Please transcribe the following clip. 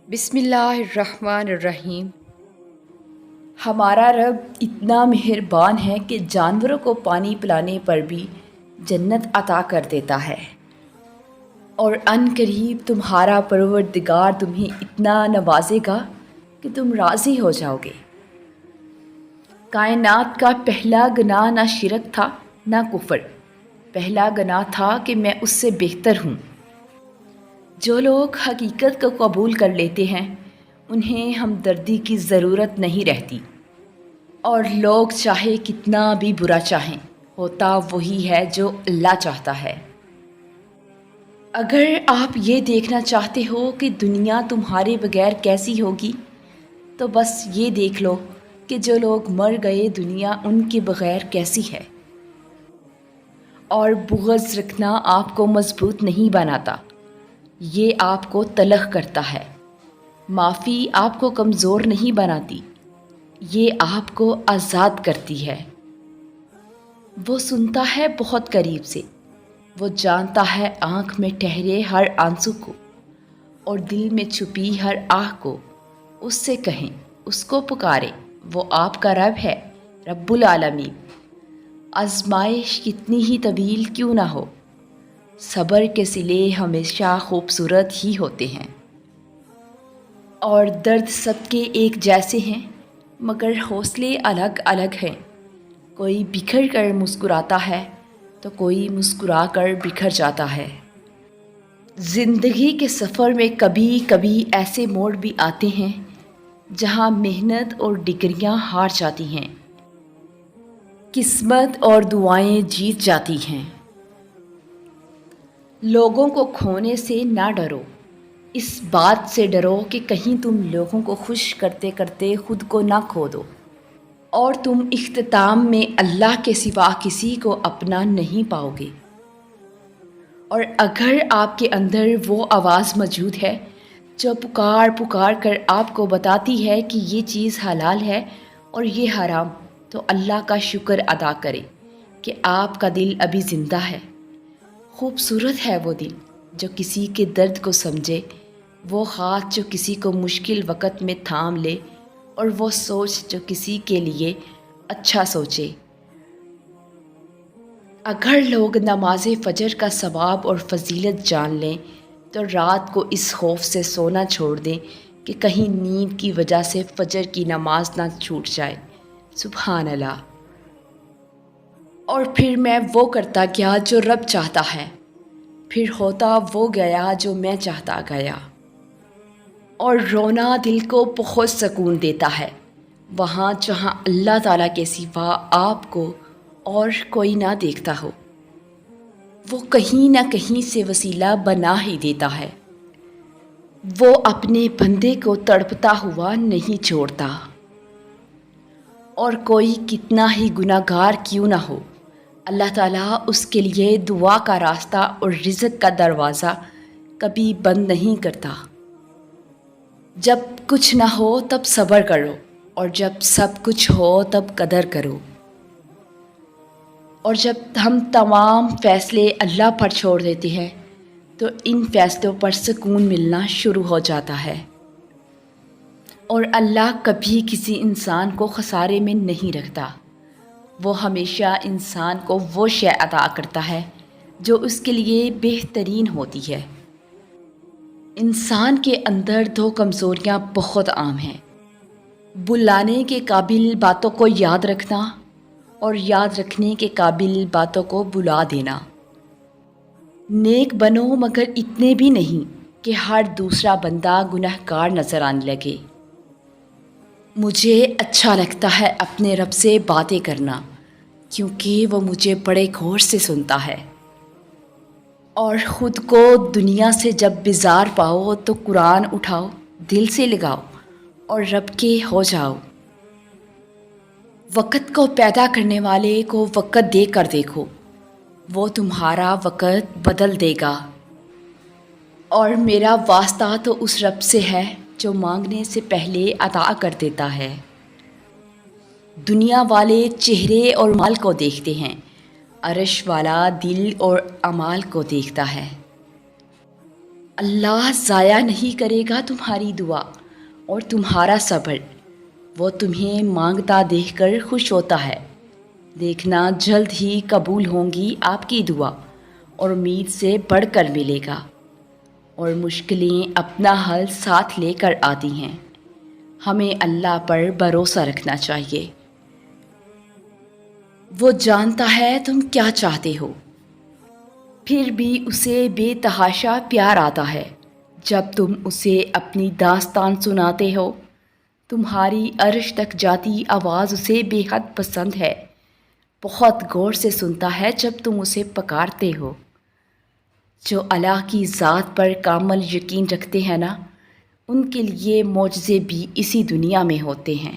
بسم اللہ الرحمن الرحیم۔ ہمارا رب اتنا مہربان ہے کہ جانوروں کو پانی پلانے پر بھی جنت عطا کر دیتا ہے، اور ان قریب تمہارا پروردگار تمہیں اتنا نوازے گا کہ تم راضی ہو جاؤ گے۔ کائنات کا پہلا گناہ نہ شرک تھا نہ کفر، پہلا گناہ تھا کہ میں اس سے بہتر ہوں۔ جو لوگ حقیقت کو قبول کر لیتے ہیں انہیں ہمدردی کی ضرورت نہیں رہتی، اور لوگ چاہے کتنا بھی برا چاہیں، ہوتا وہی ہے جو اللہ چاہتا ہے۔ اگر آپ یہ دیکھنا چاہتے ہو کہ دنیا تمہارے بغیر کیسی ہوگی تو بس یہ دیکھ لو کہ جو لوگ مر گئے دنیا ان کے بغیر کیسی ہے۔ اور بغض رکھنا آپ کو مضبوط نہیں بناتا، یہ آپ کو تلخ کرتا ہے۔ معافی آپ کو کمزور نہیں بناتی، یہ آپ کو آزاد کرتی ہے۔ وہ سنتا ہے بہت قریب سے، وہ جانتا ہے آنکھ میں ٹھہرے ہر آنسو کو، اور دل میں چھپی ہر آہ کو۔ اس سے کہیں، اس کو پکارے، وہ آپ کا رب ہے، رب العالمین۔ آزمائش کتنی ہی طویل کیوں نہ ہو، صبر کے صلے ہمیشہ خوبصورت ہی ہوتے ہیں۔ اور درد سب کے ایک جیسے ہیں مگر حوصلے الگ الگ ہیں۔ کوئی بکھر کر مسکراتا ہے تو کوئی مسکرا کر بکھر جاتا ہے۔ زندگی کے سفر میں کبھی کبھی ایسے موڑ بھی آتے ہیں جہاں محنت اور ڈگریاں ہار جاتی ہیں، قسمت اور دعائیں جیت جاتی ہیں۔ لوگوں کو کھونے سے نہ ڈرو، اس بات سے ڈرو کہ کہیں تم لوگوں کو خوش کرتے کرتے خود کو نہ کھو دو، اور تم اختتام میں اللہ کے سوا کسی کو اپنا نہیں پاؤ گے۔ اور اگر آپ کے اندر وہ آواز موجود ہے جو پکار پکار کر آپ کو بتاتی ہے کہ یہ چیز حلال ہے اور یہ حرام، تو اللہ کا شکر ادا کرے کہ آپ کا دل ابھی زندہ ہے۔ خوبصورت ہے وہ دل جو کسی کے درد کو سمجھے، وہ ہاتھ جو کسی کو مشکل وقت میں تھام لے، اور وہ سوچ جو کسی کے لیے اچھا سوچے۔ اگر لوگ نماز فجر کا ثواب اور فضیلت جان لیں تو رات کو اس خوف سے سونا چھوڑ دیں کہ کہیں نیند کی وجہ سے فجر کی نماز نہ چھوٹ جائے۔ سبحان اللہ۔ اور پھر میں وہ کرتا گیا جو رب چاہتا ہے، پھر ہوتا وہ گیا جو میں چاہتا گیا۔ اور رونا دل کو بہت سکون دیتا ہے، وہاں جہاں اللہ تعالیٰ کے سوا آپ کو اور کوئی نہ دیکھتا ہو۔ وہ کہیں نہ کہیں سے وسیلہ بنا ہی دیتا ہے، وہ اپنے بندے کو تڑپتا ہوا نہیں چھوڑتا۔ اور کوئی کتنا ہی گناہ گار کیوں نہ ہو، اللہ تعالیٰ اس کے لیے دعا کا راستہ اور رزق کا دروازہ کبھی بند نہیں کرتا۔ جب کچھ نہ ہو تب صبر کرو، اور جب سب کچھ ہو تب قدر کرو۔ اور جب ہم تمام فیصلے اللہ پر چھوڑ دیتے ہیں تو ان فیصلوں پر سکون ملنا شروع ہو جاتا ہے۔ اور اللہ کبھی کسی انسان کو خسارے میں نہیں رکھتا، وہ ہمیشہ انسان کو وہ شے عطا کرتا ہے جو اس کے لیے بہترین ہوتی ہے۔ انسان کے اندر دو کمزوریاں بہت عام ہیں، بلانے کے قابل باتوں کو یاد رکھنا اور یاد رکھنے کے قابل باتوں کو بلا دینا۔ نیک بنو مگر اتنے بھی نہیں کہ ہر دوسرا بندہ گناہ گار نظر آنے لگے۔ مجھے اچھا لگتا ہے اپنے رب سے باتیں کرنا، کیونکہ وہ مجھے بڑے غور سے سنتا ہے۔ اور خود کو دنیا سے جب بیزار پاؤ تو قرآن اٹھاؤ، دل سے لگاؤ اور رب کے ہو جاؤ۔ وقت کو پیدا کرنے والے کو وقت دے کر دیکھو، وہ تمہارا وقت بدل دے گا۔ اور میرا واسطہ تو اس رب سے ہے جو مانگنے سے پہلے عطا کر دیتا ہے۔ دنیا والے چہرے اور مال کو دیکھتے ہیں، عرش والا دل اور اعمال کو دیکھتا ہے۔ اللہ ضائع نہیں کرے گا تمہاری دعا اور تمہارا صبر، وہ تمہیں مانگتا دیکھ کر خوش ہوتا ہے۔ دیکھنا جلد ہی قبول ہوں گی آپ کی دعا اور امید سے بڑھ کر ملے گا، اور مشکلیں اپنا حل ساتھ لے کر آتی ہیں۔ ہمیں اللہ پر بھروسہ رکھنا چاہیے، وہ جانتا ہے تم کیا چاہتے ہو، پھر بھی اسے بے تحاشا پیار آتا ہے جب تم اسے اپنی داستان سناتے ہو۔ تمہاری عرش تک جاتی آواز اسے بے حد پسند ہے، بہت غور سے سنتا ہے جب تم اسے پکارتے ہو۔ جو اللہ کی ذات پر کامل یقین رکھتے ہیں نا، ان کے لیے معجزے بھی اسی دنیا میں ہوتے ہیں۔